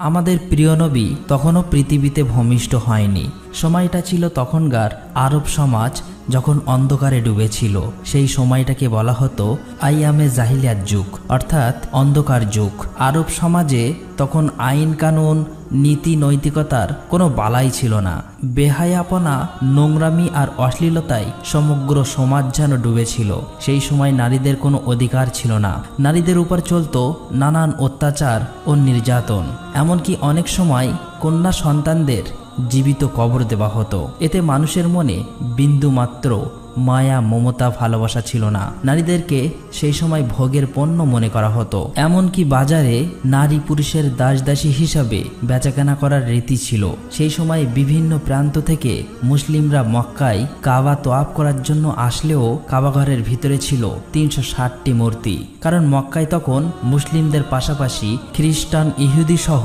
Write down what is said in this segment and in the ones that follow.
আমাদের প্রিয় নবী তখনও পৃথিবীতে ভূমিষ্ঠ হয়নি। সময়টা ছিল তখনকার আরব সমাজ যখন অন্ধকারে ডুবেছিল। সেই সময়টাকে বলা হতো আইয়ামে জাহিলিয়াত যুগ, অর্থাৎ অন্ধকার যুগ। আরব সমাজে তখন আইন কানুন নীতি নৈতিকতার কোনো বালাই ছিল না। বেহায়াপনা, নোংরামি আর অশ্লীলতায় সমগ্র সমাজ যেন ডুবেছিল। সেই সময় নারীদের কোনো অধিকার ছিল না। নারীদের উপর চলত নানান অত্যাচার ও নির্যাতন। এমনকি অনেক সময় কন্যা সন্তানদের জীবিত কবর দেওয়া হতো। এতে মানুষের মনে বিন্দুমাত্র মায়া, মমতা, ভালোবাসা ছিল না। নারীদেরকে সেই সময় ভোগের পণ্য মনে করা হতো। এমনকি বাজারে নারী পুরুষের দাসদাসী হিসাবে বেচাকেনা করার রীতি ছিল। সেই সময় বিভিন্ন প্রান্ত থেকে মুসলিমরা মক্কায় কাবা তোয়াফ করার জন্য আসলেও কাবাঘরের ভিতরে ছিল ৩৬০টি মূর্তি। কারণ মক্কায় তখন মুসলিমদের পাশাপাশি খ্রিস্টান, ইহুদি সহ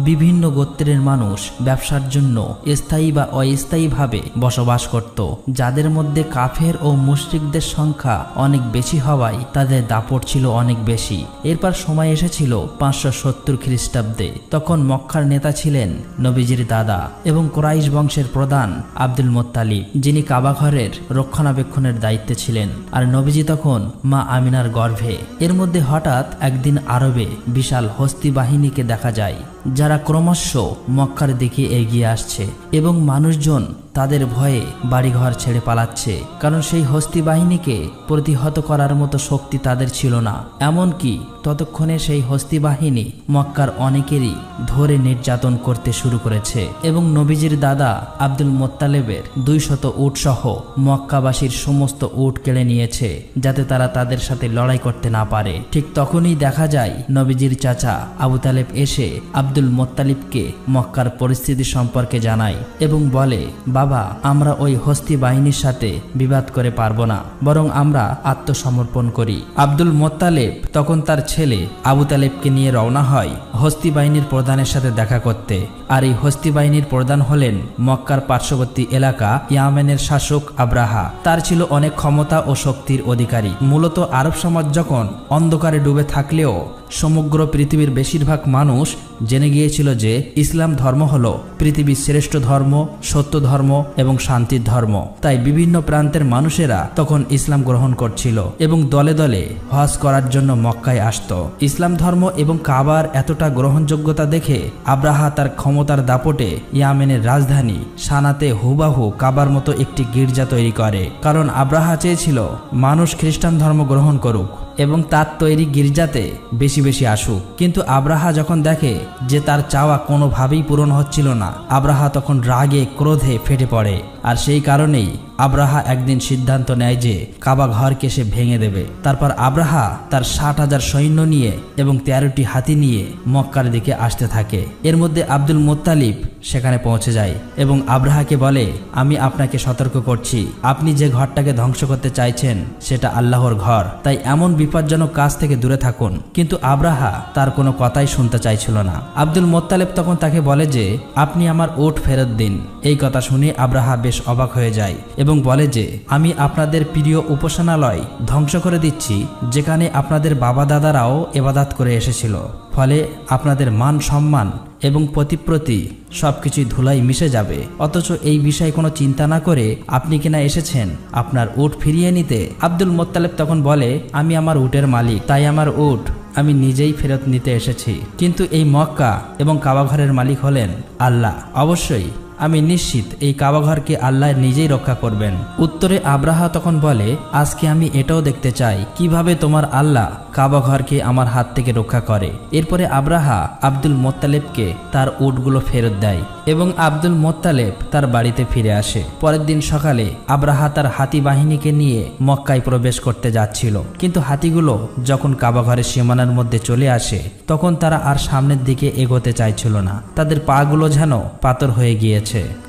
বিভিন্ন গোত্রের মানুষ ব্যবসার জন্য স্থায়ী বা অস্থায়ীভাবে বসবাস করত, যাদের মধ্যে কাফের ও মুশরিকদের সংখ্যা অনেক বেশি হওয়ায় তাদের দাপট ছিল অনেক বেশি। এরপর সময় এসেছিল ৫৭০ খ্রিস্টাব্দে। তখন মক্কার নেতা ছিলেন নবীজির দাদা এবং কুরাইশ বংশের প্রধান আব্দুল মুত্তালিব, যিনি কাবাঘরের রক্ষণাবেক্ষণের দায়িত্বে ছিলেন। আর নবীজি তখন মা আমিনার গর্ভে। এর মধ্যে হঠাৎ একদিন আরবে বিশাল হস্তি বাহিনীকে দেখা যায়, যারা ক্রমশ মক্কার দিকে এগিয়ে আসছে এবং মানুষজন তাদের ভয়ে বাড়িঘর ছেড়ে পালাচ্ছে। কারণ সেই হস্তি বাহিনীকে প্রতিহত করার মতো শক্তি তাদের ছিল না। এমনকি ততক্ষণে সেই হস্তি বাহিনী মক্কার অনেকেরই ধরে নির্যাতন করতে শুরু করেছে এবং নবীজির দাদা আব্দুল মুত্তালিবের ২০০ উট সহ মক্কাবাসীর সমস্ত উট কেড়ে নিয়েছে, যাতে তারা তাদের সাথে লড়াই করতে না পারে। ঠিক তখনই দেখা যায় নবীজির চাচা আবু তালেব এসে আব্দুল মুত্তালিবকে মক্কার পরিস্থিতি সম্পর্কে জানায় এবং বলে, বাবা, আমরা ওই হস্তি বাহিনীর সাথে বিবাদ করে পারবো না, বরং আমরা আত্মসমর্পণ করি। আব্দুল মুত্তালিব তখন তার ছেলে আবু তালেবকে নিয়ে রওনা হয় হস্তি বাহিনীর প্রধানের সাথে দেখা করতে। আর এই হস্তি বাহিনীর প্রধান হলেন মক্কার পার্শ্ববর্তী এলাকা ইয়ামেনের শাসক আব্রাহা। তার ছিল অনেক ক্ষমতা ও শক্তির অধিকারী। মূলত আরব সমাজ যখন অন্ধকারে ডুবে থাকলেও সমগ্র পৃথিবীর বেশিরভাগ মানুষ জেনে গিয়েছিল যে ইসলাম ধর্ম হলো পৃথিবীর শ্রেষ্ঠ ধর্ম, সত্য ধর্ম এবং শান্তির ধর্ম। তাই বিভিন্ন প্রান্তের মানুষেরা তখন ইসলাম গ্রহণ করছিল এবং দলে দলে হজ করার জন্য মক্কায় আসত। ইসলাম ধর্ম এবং কাবার এতটা গ্রহণযোগ্যতা দেখে আব্রাহা তার ক্ষমতার দাপটে ইয়ামেনের রাজধানী সানাতে হুবাহু কাবার মতো একটি গির্জা তৈরি করে। কারণ আব্রাহা চেয়েছিল মানুষ খ্রিস্টান ধর্ম গ্রহণ করুক এবং তার তৈরি গির্জাতে বেশি বেশি আসুক। কিন্তু আব্রাহা যখন দেখে যে তার চাওয়া কোনোভাবেই পূরণ হচ্ছিল না, আব্রাহা তখন রাগে ক্রোধে ফেটে পড়ে। আর সেই কারণেই আব্রাহা একদিন সিদ্ধান্ত নেয় যে কাবা ঘরকে সে ভেঙে দেবে। তারপর আব্রাহা তার ৬০,০০০ সৈন্য নিয়ে এবং ১৩টি হাতি নিয়ে মক্কার দিকে আসতে থাকে। এর মধ্যে আব্দুল মুত্তালিব সেখানে পৌঁছে যায় এবং আব্রাহাকে বলে, আমি আপনাকে সতর্ক করছি, আপনি যে ঘরটাকে ধ্বংস করতে চাইছেন সেটা আল্লাহর ঘর, তাই এমন বিপজ্জনক কাজ থেকে দূরে থাকুন। কিন্তু আব্রাহা তার কোনো কথাই শুনতে চাইছিল না। আব্দুল মুত্তালিব তখন তাকে বলে যে আপনি আমার উট ফেরত দিন। এই কথা শুনে আব্রাহা বেশ অবাক হয়ে যায় এবং বলে যে আমি আপনাদের প্রিয় উপাসনালয় ধ্বংস করে দিচ্ছি, যেখানে আপনাদের বাবা দাদারাও ইবাদত করে এসেছিল। ফলে আপনাদের মান সম্মান এবং প্রতিপ্রতি সবকিছুই ধুলাই মিশে যাবে। অথচ এই বিষয়ে কোনো চিন্তা না করে আপনি কিনা এসেছেন আপনার উট ফিরিয়ে নিতে। আব্দুল মুত্তালিব তখন বলে, আমি আমার উটের মালিক, তাই আমার উট আমি নিজেই ফেরত নিতে এসেছি। কিন্তু এই মক্কা এবং কাবাঘরের মালিক হলেন আল্লাহ। অবশ্যই আমি নিশ্চিত এই কাবাঘরকে আল্লাহ নিজেই রক্ষা করবেন। উত্তরে আব্রাহা তখন বলে, আজকে আমি এটাও দেখতে চাই কিভাবে তোমার আল্লাহ কাবাঘরকে আমার হাত থেকে রক্ষা করে। এরপরে আব্রাহা আব্দুল মুত্তালিবকে তার উটগুলো ফেরত দেয় এবং আব্দুল মুত্তালিব তার বাড়িতে ফিরে আসে। পরের দিন সকালে আব্রাহা তার হাতি বাহিনীকে নিয়ে মক্কায় প্রবেশ করতে যাচ্ছিল। কিন্তু হাতিগুলো যখন কাবাঘরের সীমানার মধ্যে চলে আসে, তখন তারা আর সামনের দিকে এগোতে চাইছিল না। তাদের পাগুলো যেন পাথর হয়ে গিয়েছে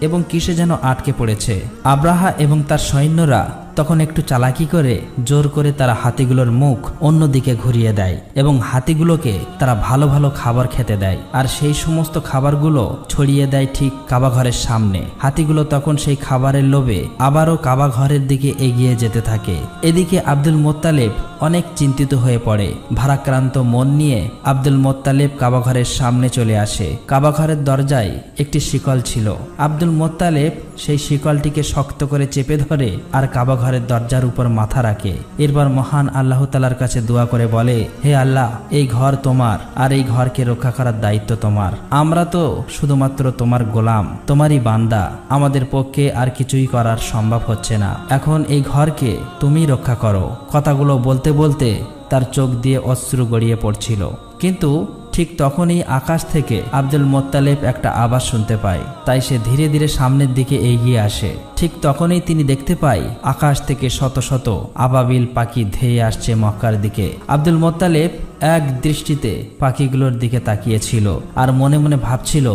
এবং কিসে যেন আটকে পড়েছে। আব্রাহা এবং তার সৈন্যরা তখন একটু চালাকি করে জোর করে তারা হাতিগুলোর মুখ অন্যদিকে ঘুরিয়ে দেয় এবং হাতিগুলোকে তারা ভালো ভালো খাবার খেতে দেয়, আর সেই সমস্ত খাবারগুলো ছড়িয়ে দেয় ঠিক কাবা ঘরের সামনে। হাতিগুলো তখন সেই খাবারের লোভে আবারও কাবা ঘরের দিকে এগিয়ে যেতে থাকে। এদিকে আব্দুল মোত্তালেব অনেক চিন্তিত হয়ে পড়ে। ভারাক্রান্ত মন নিয়ে আব্দুল মোত্তালেব কাবা ঘরের সামনে চলে আসে। কাবা ঘরের দরজায় একটি শিকল ছিল। আব্দুল মোত্তালেব সেই শিকলটিকে শক্ত করে চেপে ধরে আর কাবা ঘরের দরজার উপর মাথা রাখে। এরপর মহান আল্লাহ তাআলার কাছে দোয়া করে বলে, হে আল্লাহ, এই ঘর তোমার আর এই ঘরকে রক্ষা করার দায়িত্ব তোমার। আমরা তো শুধুমাত্র তোমার গোলাম, তোমারই বান্দা। আমাদের পক্ষে আর কিছুই করার সম্ভব হচ্ছে না। এখন এই ঘরকে তুমি রক্ষা করো। কথাগুলো বলতে বলতে তার চোখ দিয়ে অশ্রু গড়িয়ে পড়ছিল। কিন্তু ঠিক তখনই আকাশ থেকে আব্দুল মোত্তালেব একটা আওয়াজ শুনতে পায়। তাই সে ধীরে ধীরে সামনের দিকে এগিয়ে আসে। ঠিক তখনই তিনি দেখতে পায় আকাশ থেকে শত শত আবাবিল পাখি ধেয়ে আসছে মক্কার দিকে। আব্দুল মোত্তালেব এক দৃষ্টিতে পাখিগুলোর দিকে তাকিয়েছিল আর মনে মনে ভাবছিল,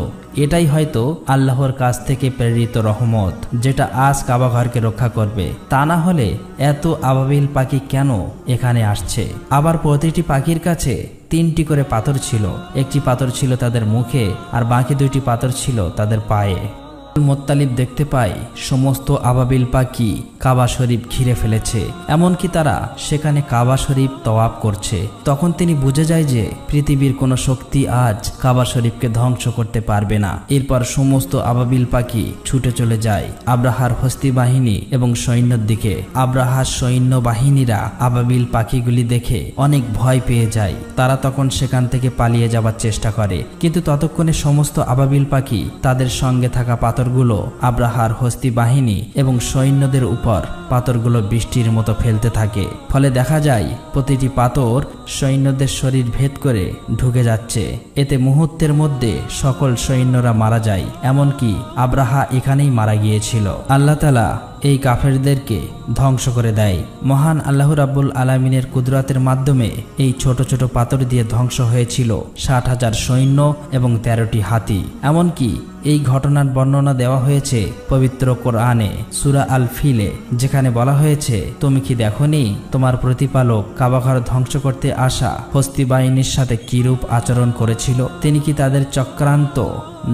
এটাই হয়তো আল্লাহর কাছ থেকে প্রেরিত রহমত, যেটা আজ কাবা ঘরকে রক্ষা করবে। তা না হলে এত আবাবিল পাখি কেন এখানে আসছে? আবার প্রতিটি পাখির কাছে 3টি করে পাথর ছিল। একটি পাথর ছিল তাদের মুখে আর বাকি 2টি পাথর ছিল তাদের পায়ে। মোত্তালিব দেখতে পায় সমস্ত আবাবিল পাখি কাবা শরীফ ঘিরে ফেলেছে, এমনকি তারা সেখানে কাবা শরীফ তওয়াফ করছে। তখন তিনি বুঝে যায় যে পৃথিবীর কোনো শক্তি আজ কাবা শরীফকে ধ্বংস করতে পারবে না। এরপর সমস্ত আবাবিল পাখি ছুটে চলে যায় আব্রাহার হস্তি বাহিনী এবং সৈন্যের দিকে। আব্রাহার সৈন্য বাহিনীরা আবাবিল পাখিগুলি দেখে অনেক ভয় পেয়ে যায়। তারা তখন সেখান থেকে পালিয়ে যাবার চেষ্টা করে, কিন্তু ততক্ষণে সমস্ত আবাবিল পাখি তাদের সঙ্গে থাকা পাথরগুলো আব্রাহার হস্তি বাহিনী এবং সৈন্যদের উপর পাথরগুলো বৃষ্টির মতো ফেলতে থাকে। ফলে দেখা যায় প্রতিটি পাথর সৈন্যদের শরীর ভেদ করে ঢুকে যাচ্ছে। এতে মুহূর্তের মধ্যে সকল সৈন্যরা মারা যায়, এমনকি আব্রাহা এখানেই মারা গিয়েছিল। আল্লাহ তাআলা এই কাফেরদেরকে ধ্বংস করে দেয়। মহান আল্লাহ রাব্বুল আলামিনের কুদরতের মাধ্যমে এই ছোট ছোট পাথর দিয়ে ধ্বংস হয়েছিল 60,000 সৈন্য এবং 13টি হাতি। এমনকি এই ঘটনার বর্ণনা দেওয়া হয়েছে পবিত্র কোরআনে সূরা আল ফিলে, যেখানে বলা হয়েছে, তুমি কি দেখোনি তোমার প্রতিপালক কাবাঘর ধ্বংস করতে আসা হস্তি বাহিনীর সাথে কিরূপ আচরণ করেছিল? তিনি কি তাদের চক্রান্ত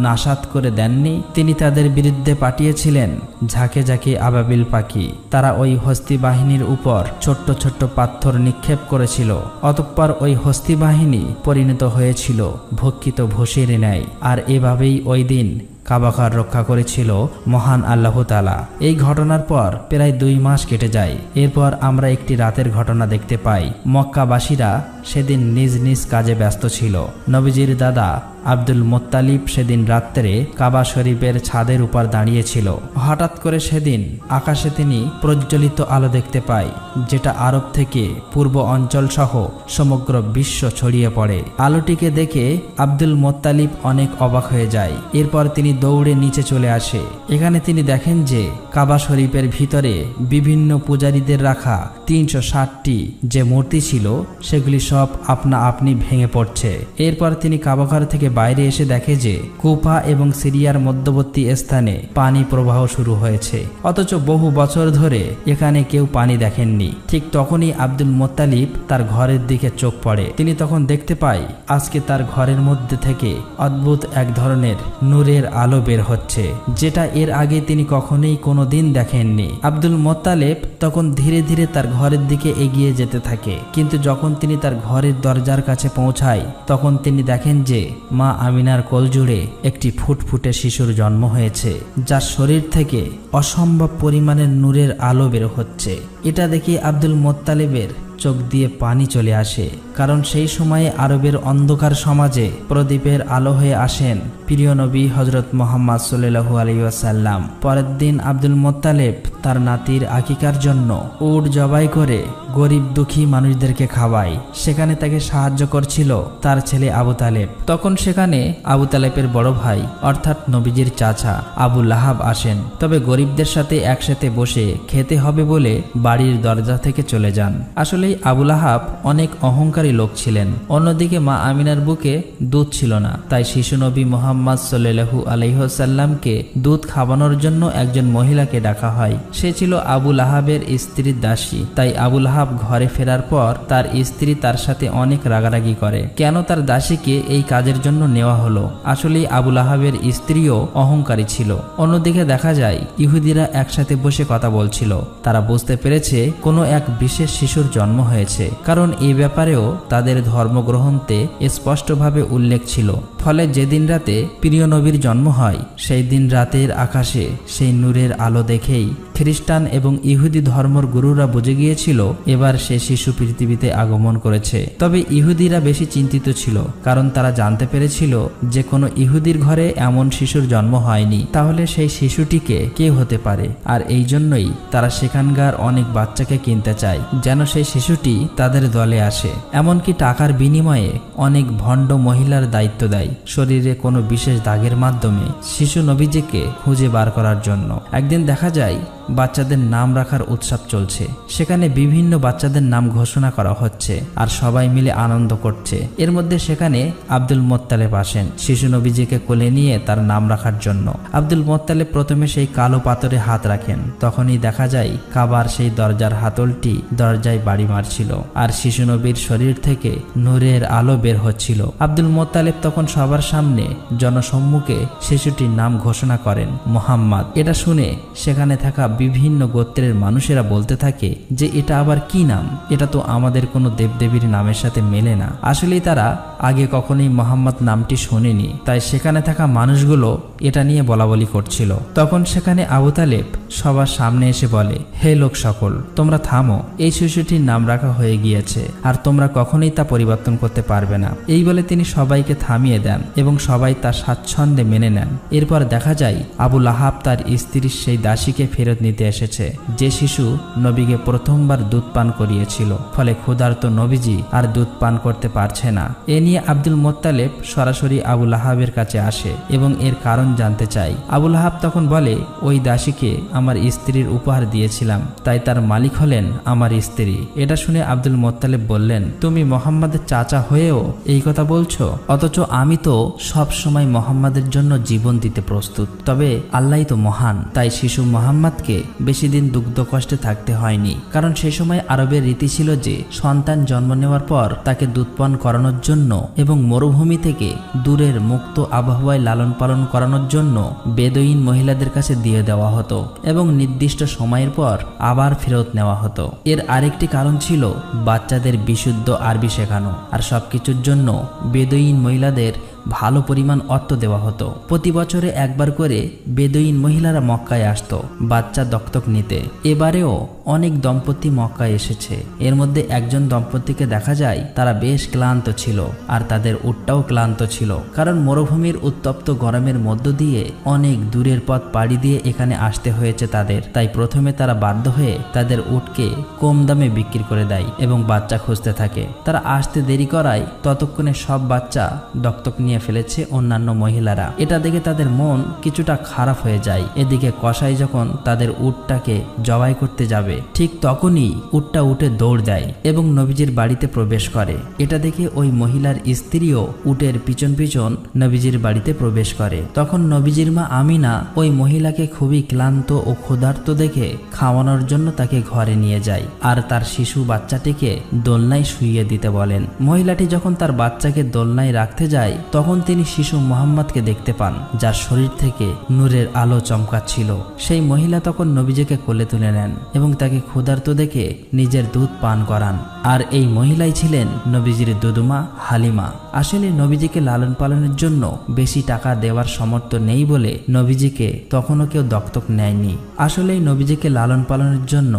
নাশাত করে দেননি? তিনি তাদের বিরুদ্ধে পাঠিয়েছিলেন ঝাঁকে ঝাঁকে আবাবিল পাখি। তারা ওই হস্তি বাহিনীর উপর ছোট্ট ছোট্ট পাথর নিক্ষেপ করেছিল। অতঃপর ওই হস্তি বাহিনী পরিণত হয়েছিল ভক্ষিত ভূষির ন্যায়। আর এভাবেই ওই দিন কাবাঘর রক্ষা করেছিল মহান আল্লাহ তাআলা। এই ঘটনার পর প্রায় 2 মাস কেটে যায়। এরপর আমরা একটি রাতের ঘটনা দেখতে পাই। মক্কাবাসীরা সেদিন নিজ নিজ কাজে ব্যস্ত ছিল। নবীজির দাদা আব্দুল মোত্তালিব সেদিন রাত্রে কাবা শরীফের ছাদের উপর দাঁড়িয়েছিল। হঠাৎ করে সেদিন আকাশে তিনি প্রজ্বলিত আলো দেখতে পায়, যেটা আরব থেকে পূর্ব অঞ্চল সহ সমগ্র বিশ্ব ছড়িয়ে পড়ে। আলোটিকে দেখে আব্দুল মোত্তালিব অনেক অবাক হয়ে যায়। এরপর তিনি দৌড়ে নিচে চলে আসে। এখানে তিনি দেখেন যে কাবা শরীফের ভিতরে বিভিন্ন পূজারীদের রাখা 360টি যে মূর্তি ছিল সেগুলি সব আপনা আপনি ভেঙে পড়ছে। এরপর তিনি কাবাঘর থেকে বাইরে এসে দেখে যে কুফা এবং সিরিয়ার মধ্যবর্তী স্থানে পানি প্রবাহ শুরু হয়েছে, অথচ বহু বছর ধরে এখানে কেউ পানি দেখেননি। ঠিক তখনই আব্দুল মোত্তালিব তার ঘরের দিকে চোখ পড়ে। তিনি তখন দেখতে পায় আজকে তার ঘরের মধ্যে থেকে অদ্ভুত এক ধরনের নূরের আলো বের হচ্ছে, যেটা এর আগে তিনি কখনোই কোনোদিন দেখেননি। আব্দুল মোত্তালিব তখন ধীরে ধীরে তার ঘরের দিকে এগিয়ে যেতে থাকে, কিন্তু যখন তিনি তার ঘরের দরজার কাছে পৌঁছায় তখন তিনি দেখেন যে মা আমিনার কোলজুড়ে একটি ফুটফুটে শিশুর জন্ম হয়েছে, যার শরীর থেকে অসম্ভব পরিমাণের নূরের আলো বের হচ্ছে। এটা দেখে আব্দুল মোত্তালিবের চোখ দিয়ে পানি চলে আসে, কারণ সেই সময়ে আরবের অন্ধকার সমাজে প্রদীপের আলো হয়ে আসেন প্রিয় নবী হযরত মুহাম্মদ সাল্লাল্লাহু আলাইহি ওয়াসাল্লাম। পরের দিন আব্দুল মোত্তালিব তার নাতির আকিকার জন্য উট জবাই করে গরিব দুঃখী মানুষদেরকে খাওয়ায়। সেখানে তাকে সাহায্য করছিল তার ছেলে আবু তালেব। তখন সেখানে আবু তালেবের বড় ভাই অর্থাৎ নবীজির চাচা আবু লাহাব আসেন, তবে গরিবদের সাথে একসাথে বসে খেতে হবে বলে বাড়ির দরজা থেকে চলে যান। আসলেই আবু লাহাব অনেক অহংকারী লোক ছিলেন। অন্যদিকে মা আমিনার বুকে দুধ ছিল না, তাই শিশু নবী মুহাম্মদ সাল্লাল্লাহু আলাইহি ওয়াসাল্লামকে দুধ খাওয়ানোর জন্য একজন মহিলাকে ডাকা হয়। সে ছিল আবু লাহাবের স্ত্রীর দাসী। তাই আবু লাহাব ঘরে ফেরার পর তার স্ত্রী তার সাথে অনেক রাগারাগি করে, কেন তার দাসীকে এই কাজের জন্য নেওয়া হলো। আসলেই আবু লাহাবের স্ত্রীও অহংকারী ছিল। অন্যদিকে দেখা যায় ইহুদিরা একসাথে বসে কথা বলছিল। তারা বুঝতে পেরেছে কোনো এক বিশেষ শিশুর জন্ম হয়েছে, কারণ এই ব্যাপারেও তাদের ধর্মগ্রন্থে স্পষ্টভাবে উল্লেখ ছিল। ফলে যেদিন রাতে প্রিয় নবীর জন্ম হয় সেই দিন রাতের আকাশে সেই নূরের আলো দেখেই খ্রিস্টান এবং ইহুদি ধর্মের গুরুরা বুঝে গিয়েছিল এবার সে শিশু পৃথিবীতে আগমন করেছে। তবে ইহুদিরা বেশি চিন্তিত ছিল, কারণ তারা জানতে পেরেছিল যে কোনো ইহুদির ঘরে এমন শিশুর জন্ম হয়নি, তাহলে সেই শিশুটিকে কে হতে পারে। আর এই জন্যই তারা সেখানকার অনেক বাচ্চাকে কিনতে চায় যেন সেই শিশুটি তাদের দলে আসে। এমনকি টাকার বিনিময়ে অনেক ভণ্ড মহিলার দায়িত্ব দেয় শরীরে কোনো বিশেষ দাগের মাধ্যমে শিশু নবীজিকে খুঁজে বার করার জন্য। একদিন দেখা যায় বাচ্চাদের নাম রাখার উৎসব চলছে। সেখানে বিভিন্ন বাচ্চাদের নাম ঘোষণা করা হচ্ছে আর সবাই মিলে আনন্দ করছে। এর মধ্যে সেখানে আব্দুল মোত্তালেব আসেন শিশু নবীজিকে কোলে নিয়ে তার নাম রাখার জন্য। আব্দুল মোত্তালেব প্রথমে সেই কালো পাথরে হাত রাখেন। তখনই দেখা যায় কাবার সেই দরজার হাতলটি দরজায় বাড়ি মারছিল আর শিশু নবীর শরীর থেকে নূরের আলো বের হচ্ছিল। আব্দুল মোত্তালেব তখন সবার সামনে জনসম্মুখে শিশুটির নাম ঘোষণা করেন মুহাম্মদ। এটা শুনে সেখানে থাকা বিভিন্ন গোত্রের মানুষেরা বলতে থাকে যে এটা আবার কি নাম, এটা তো আমাদের কোনো দেবদেবীর নামের সাথে মেলে না। আসলেই তারা আগে কখনোই মোহাম্মদ নামটি শোনেনি, তাই সেখানে থাকা মানুষগুলো এটা নিয়ে বলাবলি করছিল। তখন সেখানে আবু তালেব সবার সামনে এসে বলে, হে লোক সকল, তোমরা থামো, এই শিশুটির নাম রাখা হয়ে গিয়েছে আর তোমরা কখনোই তা পরিবর্তন করতে পারবে না। এই বলে তিনি সবাইকে থামিয়ে দেন এবং সবাই তার স্বাচ্ছন্দ্যে মেনে নেন। এরপর দেখা যায় আবু লাহাব তার স্ত্রীর সেই দাসীকে ফেরত নিতে এসেছে যে শিশু নবীকে প্রথমবার দুধ পান করিয়েছিল। ফলে ক্ষুধার্ত নবীজি আর দুধ পান করতে পারছে না। এ নিয়ে আব্দুল মোত্তালেব সরাসরি আবু লাহাবের কাছে আসে এবং এর কারণ জানতে চায়। আবু লাহাব তখন বলে, ওই দাসীকে আমার স্ত্রীর উপহার দিয়েছিলাম, তাই তার মালিক হলেন আমার স্ত্রী। এটা শুনে আব্দুল মোত্তালেব বললেন, তুমি মোহাম্মদের চাচা হয়েও এই কথা বলছো, অথচ আমি তো সব সময় মোহাম্মদের জন্য জীবন দিতে প্রস্তুত। তবে আল্লাহই তো মহান, তাই শিশু মোহাম্মদকে বেশি দিন দুগ্ধ কষ্টে থাকতে হয়নি। কারণ সে সময় আরবের রীতি ছিল যে সন্তান জন্ম নেওয়ার পর তাকে দুধপান করানোর জন্য এবং মরুভূমি থেকে দূরের মুক্ত আবহাওয়ায় লালন পালন করানোর জন্য বেদুইন মহিলাদের কাছে দিয়ে দেওয়া হতো এবং নির্দিষ্ট সময়ের পর আবার ফেরত নেওয়া হতো। এর আরেকটি কারণ ছিল বাচ্চাদের বিশুদ্ধ আরবি শেখানো, আর সবকিছুর জন্য বেদুইন মহিলাদের ভালো পরিমাণ অর্থ দেওয়া হতো। প্রতি বছরে একবার করে বেদুইন মহিলারা মক্কায় আসতো বাচ্চা দত্তক নিতে। এবারেও অনেক দম্পতি মক্কায় এসেছে। এর মধ্যে একজন দম্পতিকে দেখা যায় তারা বেশ ক্লান্ত ছিল আর তাদের উটটাও ক্লান্ত ছিল, কারণ মরুভূমির উত্তপ্ত গরমের মধ্য দিয়ে অনেক দূরের পথ পাড়ি দিয়ে এখানে আসতে হয়েছে তাদের। তাই প্রথমে তারা বাধ্য হয়ে তাদের উটকে কম দামে বিক্রি করে দেয় এবং বাচ্চা খুঁজতে থাকে। তারা আসতে দেরি করায় ততক্ষণে সব বাচ্চা দত্তক নিয়ে ফেলেছে অন্যান্য মহিলারা। এটা দেখে তাদের মন কিছুটা খারাপ হয়ে যায়। এদিকে কসাই যখন তাদের উটটাকে জবাই করতে যাবে, ঠিক তখনই উটটা উঠে দৌড় দেয় এবং নবীজির বাড়িতে প্রবেশ করে। এটা দেখে ওই মহিলার স্ত্রীও উটের পিছন পিছন নবীজির বাড়িতে প্রবেশ করে। তখন নবীজির মা আমিনা ওই মহিলাকে খুবই ক্লান্ত ও ক্ষুধার্ত দেখে খাওয়ানোর জন্য তাকে ঘরে নিয়ে যায় আর তার শিশু বাচ্চাটিকে দোলনায় শুইয়ে দিতে বলেন। মহিলাটি যখন তার বাচ্চাকে দোলনায় রাখতে যায় তখন তিনি শিশু মোহাম্মদকে দেখতে পান, যার শরীর থেকে নূরের আলো চমকাচ্ছিল। সেই মহিলা তখন নবীজিকে কোলে তুলে নেন এবং তাকে ক্ষুধার্ত দেখে নিজের দুধ পান করান। আর এই মহিলাই ছিলেন নবীজির দুদুমা হালিমা। আসলে নবীজিকে লালন পালনের জন্য বেশি টাকা দেওয়ার সামর্থ্য নেই বলে নবীজিকে তখনও কেউ দত্তক নেয়নি। আসলে নবীজিকে লালন পালনের জন্য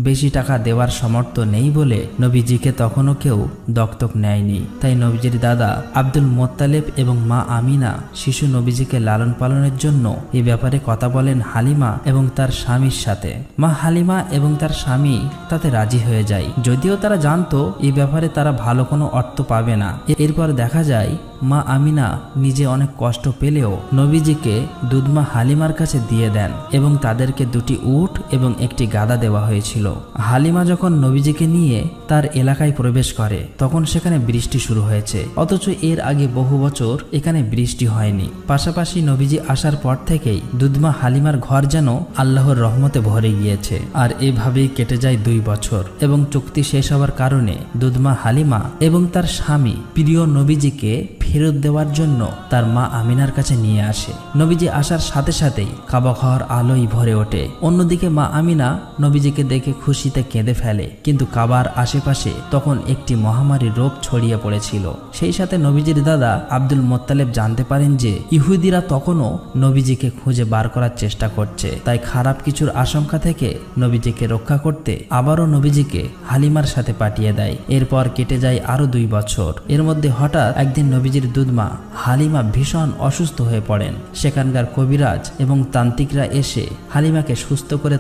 বেশি টাকা দেওয়ার সামর্থ্য নেই বলে নবীজিকে তখনও কেউ দত্তক নেয়নি। তাই নবীজির দাদা আব্দুল মোত্তালেব এবং মা আমিনা শিশু নবীজিকে লালন পালনের জন্য এই ব্যাপারে কথা বলেন হালিমা এবং তার স্বামীর সাথে। মা হালিমা এবং তার স্বামী তাতে রাজি হয়ে যায়, যদিও তারা জানতো এই ব্যাপারে তারা ভালো কোনো অর্থ পাবে না। এরপর দেখা যায় মা আমিনা নিজে অনেক কষ্ট পেলেও নবীজিকে দুধমা হালিমার কাছে দিয়ে দেন এবং তাদেরকে দুটি উট এবং একটি গাধা দেওয়া হয়েছিল। হালিমা যখন নবীজিকে নিয়ে তার এলাকায় প্রবেশ করে তখন সেখানে বৃষ্টি শুরু হয়েছে, অথচ এর আগে বহু বছর এখানে বৃষ্টি হয়নি। পাশাপাশি নবীজি আসার পর থেকেই দুধমা হালিমার ঘর যেন আল্লাহর রহমতে ভরে গিয়েছে। আর এভাবেই কেটে যায় 2 বছর এবং চুক্তি শেষ হওয়ার কারণে দুধমা হালিমা এবং তার স্বামী প্রিয় নবীজিকে ফেরত দেওয়ার জন্য তার মা আমিনার কাছে নিয়ে আসে। নবীজি আসার সাথে সাথেই কাবা ঘর আলোয় ভরে ওঠে। অন্যদিকে মা আমিনা নবীজিকে দেখে খুশিতে কেঁদে ফেলে, কিন্তু কাবার আশেপাশে তখন একটি মহামারী রোগ ছড়িয়ে পড়েছিল। সেই সাথে নবীজির দাদা আব্দুল মোত্তালেব জানতে পারেন যে ইহুদিরা তখনও নবীজিকে খুঁজে বার করার চেষ্টা করছে। তাই খারাপ কিছুর আশঙ্কা থেকে নবীজিকে রক্ষা করতে আবারও নবীজিকে হালিমার সাথে পাঠিয়ে দেয়। এরপর কেটে যায় আরো 2 বছর। এর মধ্যে হঠাৎ একদিন নবীজির দুধমা হালিমা ভীষণ অসুস্থ হয়ে পড়েন। সেখানকার কবিরাজ এবং তান্ত্রিকরা এসে হালিমাকে সুস্থ করে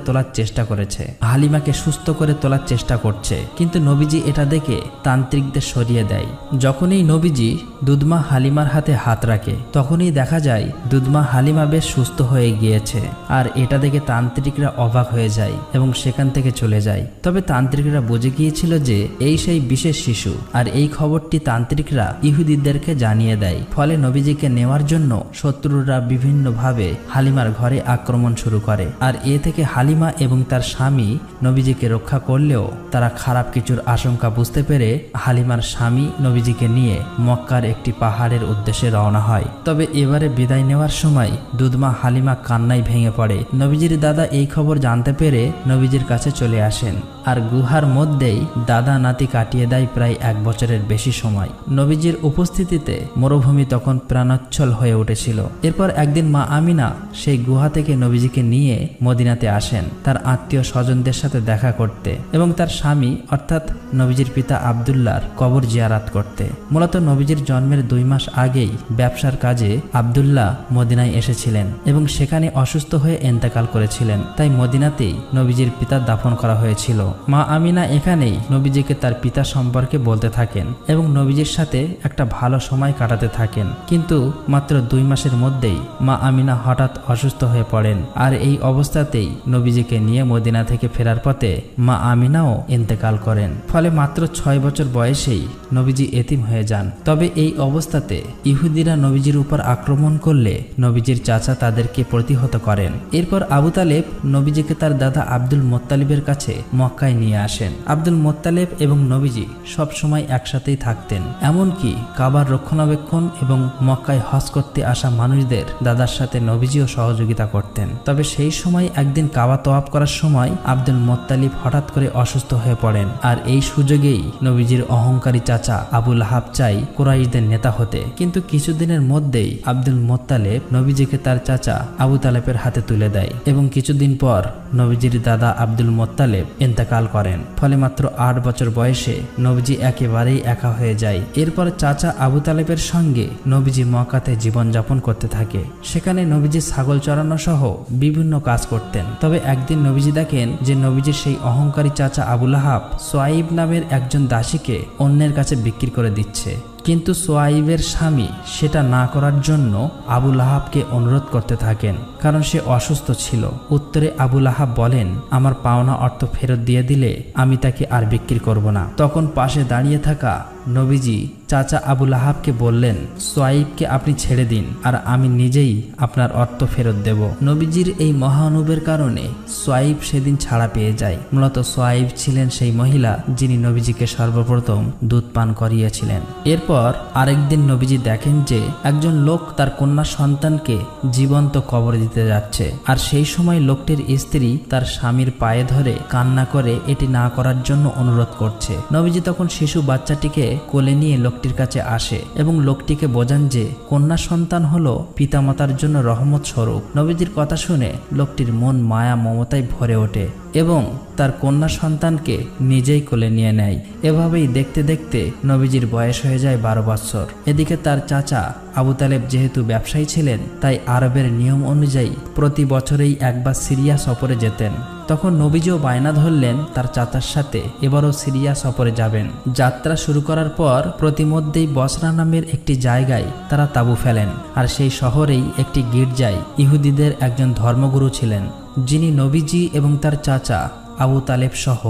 তোলার চেষ্টা করছে, কিন্তু নবীজি এটা দেখে তান্ত্রিকদের সরিয়ে দেয়। যখনই নবীজি দুধমা হালিমার হাতে হাত রাখে তখনই দেখা যায় দুধমা হালিমা বেশ সুস্থ হয়ে গিয়েছে। আর এটা দেখে তান্ত্রিকরা অবাক হয়ে যায় এবং সেখান থেকে চলে যায়। তবে তান্ত্রিকরা বুঝে গিয়েছিল যে এই সেই বিশেষ শিশু, আর এই খবরটি তান্ত্রিকরা ইহুদিদেরকে জানিয়ে দেয়। ফলে নবীজিকে নেওয়ার জন্য শত্রুরা বিভিন্নভাবে হালিমার ঘরে আক্রমণ শুরু করে। আর এ থেকে হালিমা এবং তার স্বামী নবীজিকে রক্ষা করলেও তারা খারাপ কিছুর আশঙ্কা বুঝতে পেরে হালিমার স্বামী নবীজিকে নিয়ে মক্কার একটি পাহাড়ের উদ্দেশ্যে রওনা হয়। তবে এবারে বিদায় নেওয়ার সময় দুধমা হালিমা কান্নায় ভেঙে পড়ে। নবীজির দাদা এই খবর জানতে পেরে নবীজির কাছে চলে আসেন, আর গুহার মধ্যেই দাদা নাতি কাটিয়ে দেয় প্রায় 1 বছরের বেশি সময়। নবীজির উপস্থিতিতে মরুভূমি তখন প্রাণোচ্ছল হয়ে উঠেছিল। এরপর একদিন মা আমিনা সেই গুহা থেকে নবীজিকে নিয়ে মদিনাতে আসেন তার আত্মীয় স্বজনদের সাথে দেখা করতে এবং তার স্বামী অর্থাৎ নবীজির পিতা আব্দুল্লাহর কবর জিয়ারাত করতে। মূলত নবীজির জন্মের 2 মাস আগেই ব্যবসার কাজে আব্দুল্লাহ মদিনায় এসেছিলেন এবং সেখানে অসুস্থ হয়ে ইন্তেকাল করেছিলেন। তাই মদিনাতেই নবীজির পিতা দাফন করা হয়েছিল। মা আমিনা এখানেই নবীজিকে তার পিতা সম্পর্কে বলতে থাকেন এবং নবীজির সাথে একটা ভালো সময় কাটাতে থাকেন। কিন্তু মাত্র 2 মাসের মধ্যেই মা আমিনা হঠাৎ অসুস্থ হয়ে পড়েন। আর এই অবস্থাতেই নবীজিকে নিয়ে মদিনা থেকে ফেরার পথে মা আমিনাও ইন্তেকাল করেন। ফলে মাত্র 6 বছর বয়সেই নবীজি এতিম হয়ে যান। তবে এই অবস্থাতে ইহুদিরা নবীজির উপর আক্রমণ করলে নবীজির চাচা তাদেরকে প্রতিহত করেন। এরপর আবু তালেব নবীজিকে তার দাদা আব্দুল মোত্তালিবের কাছে মক্কায় নিয়ে আসেন। আব্দুল মোত্তালেব এবং নবীজি সব সময় একসাথেই থাকতেন। এমনকি কাবার রক্ষণাবেক্ষণ এবং মক্কায় হজ করতে আসা মানুষদের দাদার সাথে নবীজিও সহযোগিতা করতেন। তবে সেই সময় একদিন কাবা তওয়াফ করার সময় আব্দুল মোত্তালিব হঠাৎ করে অসুস্থ হয়ে পড়েন। আর এই সুযোগেই নবীজির অহংকারী চাচা আবু লাহাব চাই কুরাইশদের নেতা হতে, কিন্তু কিছুদিনের মধ্যেই আব্দুল মোত্তালেব নবীজিকে তার চাচা আবু তালেবের হাতে তুলে দেয় এবং কিছুদিন পর নবীজির দাদা আব্দুল মোত্তালেব ইন্তেকাল করেন। ফলে মাত্র 8 বছর বয়সে নবীজি একেবারেই একা হয়ে যায়। এরপর চাচা আবু তালেবের সঙ্গে নবীজি মক্কাতে জীবনযাপন করতে থাকে। সেখানে নবীজি ছাগল চড়ানো সহ বিভিন্ন কাজ করতেন। তবে একদিন নবীজি দেখেন যে নবীজির সেই অহংকারী চাচা আবু লাহাব সোয়াইব নামের একজন দাসীকে অন্যের কাছে বিক্রি করে দিচ্ছে। কিন্তু সোয়াইবের স্বামী সেটা না করার জন্য আবু লাহাবকে অনুরোধ করতে থাকেন, কারণ সে অসুস্থ ছিল। উত্তরে আবু লাহাব বলেন, আমার পাওনা অর্থ ফেরত দিয়ে দিলে আমি তাকে আর বিক্রি করব না। তখন পাশে দাঁড়িয়ে থাকা নবীজি চাচা আবু লাহাবকে বললেন, সোয়াইবকে আপনি ছেড়ে দিন আর আমি নিজেই আপনার অর্থ ফেরত দেব। নবীজির এই মহানুভবের কারণে সোয়াইব সেদিন ছাড়া পেয়ে যায়। মূলত সোয়াইব ছিলেন সেই মহিলা যিনি নবীজিকে সর্বপ্রথম দুধ পান করিয়েছিলেন। এরপর আরেকদিন নবীজি দেখেন যে একজন লোক তার কন্যা সন্তানকে জীবন্ত কবর দিতে যাচ্ছে। আর সেই সময় লোকটির স্ত্রী তার স্বামীর পায়ে ধরে কান্না করে এটি না করার জন্য অনুরোধ করছে। নবীজি তখন শিশু বাচ্চাটিকে কোলে নিয়ে লোকটির কাছে আসে এবং লোকটিকে বোঝান যে কন্যা সন্তান হলো পিতামাতার জন্য রহমত স্বরূপ। নবীজির কথা শুনে লোকটির মন মায়া মমতায় ভরে ওঠে এবং তার কন্যা সন্তানকে নিজেই কোলে নিয়ে নেয়। এভাবেই দেখতে দেখতে নবীজির বয়স হয়ে যায় 12 বছর। এদিকে তার চাচা আবু তালেব যেহেতু ব্যবসায়ী ছিলেন, তাই আরবের নিয়ম অনুযায়ী প্রতি বছরেই একবার সিরিয়া সফরে যেতেন। তখন নবীজিও বায়না ধরলেন তার চাচার সাথে এবারও সিরিয়া সফরে যাবেন। যাত্রা শুরু করার পর প্রতিমধ্যেই বসরা নামের একটি জায়গায় তারা তাঁবু ফেলেন। আর সেই শহরেই একটি গির্জায় ইহুদিদের একজন ধর্মগুরু ছিলেন, যিনি নবীজি এবং তার চাচা আবু তালেব সহ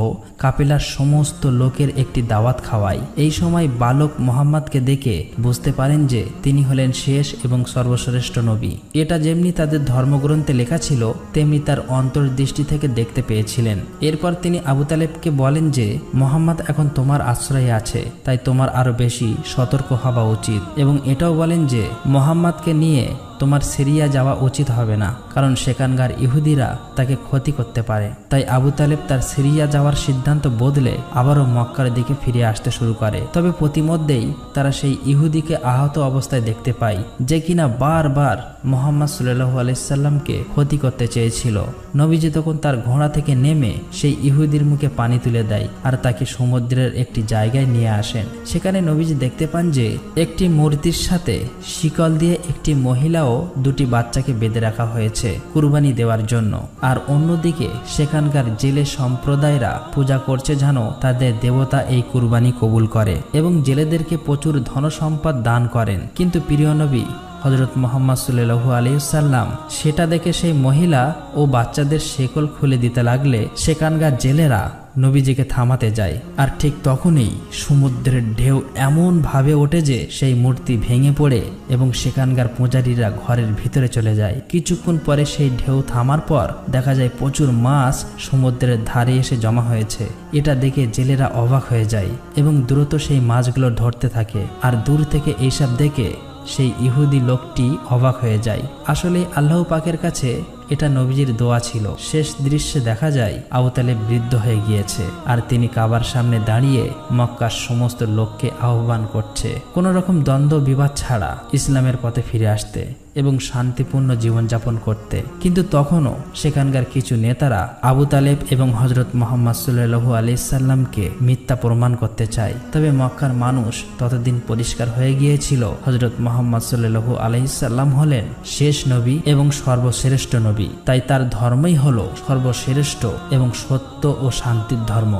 কাফেলার সমস্ত লোকের একটি দাওয়াত খাওয়ায়। এই সময় বালক মোহাম্মদকে দেখে বুঝতে পারেন যে তিনি হলেন শেষ এবং সর্বশ্রেষ্ঠ নবী। এটা যেমনি তাদের ধর্মগ্রন্থে লেখা ছিল, তেমনি তার অন্তর্দৃষ্টি থেকে দেখতে পেয়েছিলেন। এরপর তিনি আবু তালেবকে বলেন যে মোহাম্মদ এখন তোমার আশ্রয়ে আছে, তাই তোমার আরো বেশি সতর্ক হওয়া উচিত। এবং এটাও বলেন যে মোহাম্মদকে নিয়ে তোমার সিরিয়া যাওয়া উচিত হবে না, কারণ সেখানকার ইহুদিরা তাকে ক্ষতি করতে পারে। তাই আবু তালেব তার সিরিয়া যাওয়ার সিদ্ধান্ত বদলে আবারও মক্কার দিকে ফিরে আসতে শুরু করে। তবে প্রতিমধ্যেই তারা সেই ইহুদিকে আহত অবস্থায় দেখতে পায়, যে কিনা বারবার মুহাম্মদ সাল্লাল্লাহু আলাইহি সাল্লামকে ক্ষতি করতে চেয়েছিল। নবীজি তখন তার ঘোড়া থেকে নেমে সেই ইহুদির মুখে পানি তুলে দেয় আর তাকে সমুদ্রের একটি জায়গায় নিয়ে আসেন। সেখানে নবীজি দেখতে পান যে একটি মূর্তির সাথে শিকল দিয়ে একটি মহিলা ও দুটি বাচ্চাকে বেঁধে রাখা হয়েছে কুরবানি দেওয়ার জন্য। আর অন্যদিকে সেখানকার জেলে সম্প্রদায়রা পূজা করছে যেন তাদের দেবতা এই কুরবানি কবুল করে এবং জেলেদেরকে প্রচুর ধনসম্পদ দান করেন। কিন্তু প্রিয় নবী হযরত মুহাম্মদ সাল্লাল্লাহু আলাইহি সাল্লাম সেটা দেখে সেই মহিলা ও বাচ্চাদের শেকল খুলে দিতে লাগলে সেখানকার জেলেরা নবীজিকে থামাতে যায়। আর ঠিক তখনই সমুদ্রের ঢেউ এমন ভাবে ওঠে যে সেই মূর্তি ভেঙে পড়ে এবং সেখানকার পূজারীরা ঘরের ভিতরে চলে যায়। কিছুক্ষণ পরে সেই ঢেউ থামার পর দেখা যায় প্রচুর মাছ সমুদ্রের ধারে এসে জমা হয়েছে। এটা দেখে জেলেরা অবাক হয়ে যায় এবং দ্রুত সেই মাছগুলো ধরতে থাকে। আর দূর থেকে এইসব দেখে সেই ইহুদি লোকটি অবাক হয়ে যায়। আসলে আল্লাহ পাকের কাছে এটা নবীজির দোয়া ছিল। শেষ দৃশ্যে দেখা যায় আবু তালেব বৃদ্ধ হয়ে গিয়েছে আর তিনি কাবার সামনে দাঁড়িয়ে মক্কার সমস্ত লোককে আহ্বান করছে কোনো রকম দ্বন্দ্ব বিবাদ ছাড়া ইসলামের পথে ফিরে আসতে এবং শান্তিপূর্ণ জীবনযাপন করতে। কিন্তু তখনও সেখানকার কিছু নেতারা আবু তালেব এবং হযরত মুহাম্মদ সাল্লাল্লাহু আলাইহি সাল্লামকে মিথ্যা প্রমাণ করতে চায়। তবে মক্কার মানুষ ততদিন পরিষ্কার হয়ে গিয়েছিল হযরত মুহাম্মদ সাল্লাল্লাহু আলাইহি সাল্লাম হলেন শেষ নবী এবং সর্বশ্রেষ্ঠ নবী। তাই তার ধর্মই হলো সর্বশ্রেষ্ঠ এবং সত্য ও শান্তির ধর্ম।